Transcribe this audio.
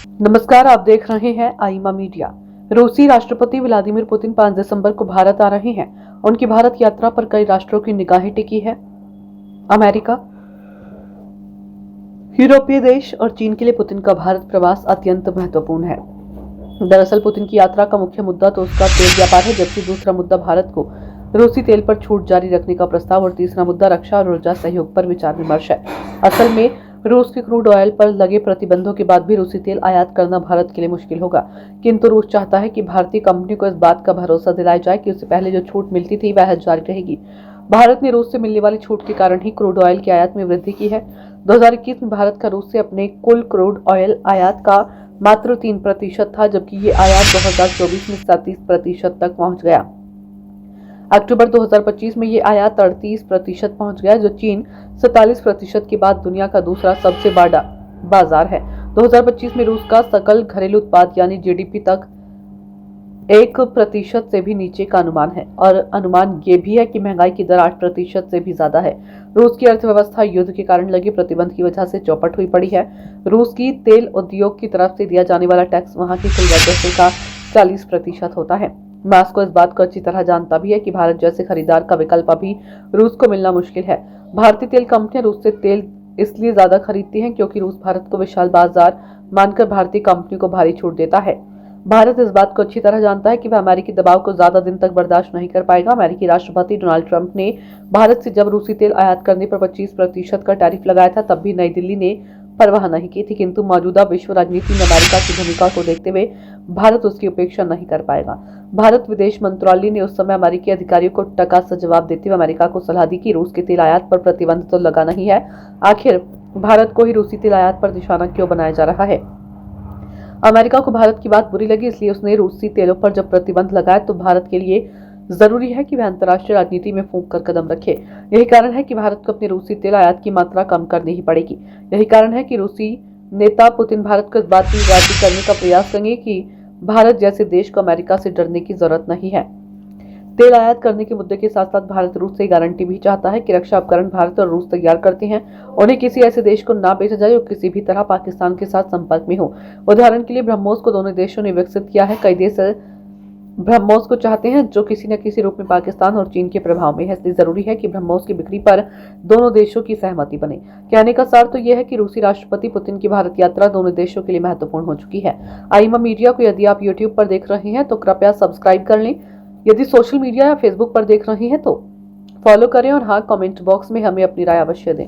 नमस्कार, आप देख रहे हैं आईमा मीडिया। रूसी राष्ट्रपति व्लादिमीर पुतिन 5 दिसंबर को भारत आ रहे हैं। उनकी भारत यात्रा पर कई राष्ट्रों की निगाहें टिकी है। अमेरिका, यूरोपीय देश और चीन के लिए पुतिन का भारत प्रवास अत्यंत महत्वपूर्ण है। दरअसल पुतिन की यात्रा का मुख्य मुद्दा तो उसका तेल व्यापार है, जबकि दूसरा मुद्दा भारत को रूसी तेल पर छूट जारी रखने का प्रस्ताव और तीसरा मुद्दा रक्षा और ऊर्जा सहयोग पर विचार विमर्श है। असल में रूस के क्रूड ऑयल पर लगे प्रतिबंधों के बाद भी रूसी तेल आयात करना भारत के लिए मुश्किल होगा, किंतु रूस चाहता है कि भारतीय कंपनी को इस बात का भरोसा दिलाया जाए कि उससे पहले जो छूट मिलती थी वह जारी रहेगी। भारत ने रूस से मिलने वाली छूट के कारण ही क्रूड ऑयल की आयात में वृद्धि की है। 2021 में भारत का रूस से अपने कुल क्रूड ऑयल आयात का मात्र 3% था, जबकि ये आयात 2024 में 37% तक पहुंच गया। अक्टूबर 2025 में ये आयात 38% पहुंच गया, जो चीन 47% के बाद दुनिया का दूसरा सबसे बड़ा बाजार है। 2025 में रूस का सकल घरेलू उत्पाद यानी जीडीपी तक 1% से भी नीचे का अनुमान है, और अनुमान ये भी है कि महंगाई की दर 8% से भी ज्यादा है। रूस की अर्थव्यवस्था युद्ध के कारण लगे प्रतिबंध की वजह से चौपट हुई पड़ी है। रूस की तेल उद्योग की तरफ से दिया जाने वाला टैक्स वहां की कुल राजस्व का 40% होता है। मॉस्को इस बात को अच्छी तरह जानता भी है कि भारत जैसे खरीदार का विकल्प अभी रूस को मिलना मुश्किल है। भारतीय तेल कंपनियां रूस से तेल इसलिए ज्यादा खरीदती हैं क्योंकि रूस भारत को विशाल बाजार मानकर भारतीय कंपनियों को भारी छूट देता है। भारत इस बात को अच्छी तरह जानता है कि वह अमेरिकी दबाव को ज्यादा दिन तक बर्दाश्त नहीं कर पाएगा। अमेरिकी राष्ट्रपति डोनाल्ड ट्रंप ने भारत से जब रूसी तेल आयात करने पर 25% का टैरिफ लगाया था, तब भी नई दिल्ली ने परवाह नहीं की थी, किंतु मौजूदा विश्व राजनीति में अमेरिका की भूमिका को देखते हुए भारत उसकी उपेक्षा नहीं कर पाएगा। भारत विदेश मंत्रालय ने उस समय अमेरिकी अधिकारियों को टका सा जवाब देते हुए अमेरिका को सलाह दी कि रूस के तेल आयात पर प्रतिबंध तो लगा नहीं है, आखिर भारत को ही रूसी तेल आयात पर निशाना क्यों बनाया जा रहा है। अमेरिका को भारत की बात बुरी लगी, इसलिए उसने रूसी तेलों पर जब प्रतिबंध लगाया तो भारत के लिए जरूरी है कि वह अंतर्राष्ट्रीय राजनीति में फूंक कर कदम रखे। यही कारण है कि भारत को अपनी रूसी तेल आयात की मात्रा कम करनी ही पड़ेगी। यही कारण है कि रूसी नेता पुतिन भारत को इस बात की राजी करने का प्रयास करेंगे कि भारत जैसे देश को अमेरिका से डरने की जरूरत नहीं है। तेल आयात करने के मुद्दे के साथ साथ भारत रूस से गारंटी भी चाहता है कि रक्षा उपकरण भारत और रूस तैयार करते हैं, उन्हें किसी ऐसे देश को ना बेचा जाए जो किसी भी तरह पाकिस्तान के साथ संपर्क में हो। उदाहरण के लिए ब्रह्मोस को दोनों देशों ने विकसित किया है। कई देश ब्रह्मोस को चाहते हैं, जो किसी न किसी रूप में पाकिस्तान और चीन के प्रभाव में है, इसलिए जरूरी है कि ब्रह्मोस की बिक्री पर दोनों देशों की सहमति बने। कहने का सार तो यह है कि रूसी राष्ट्रपति पुतिन की भारत यात्रा दोनों देशों के लिए महत्वपूर्ण हो चुकी है। आईमा मीडिया को यदि आप यूट्यूब पर देख रहे हैं तो कृपया सब्सक्राइब कर लें। यदि सोशल मीडिया या फेसबुक पर देख रहे हैं तो फॉलो करें, और हाँ, कमेंट बॉक्स में हमें अपनी राय अवश्य दें।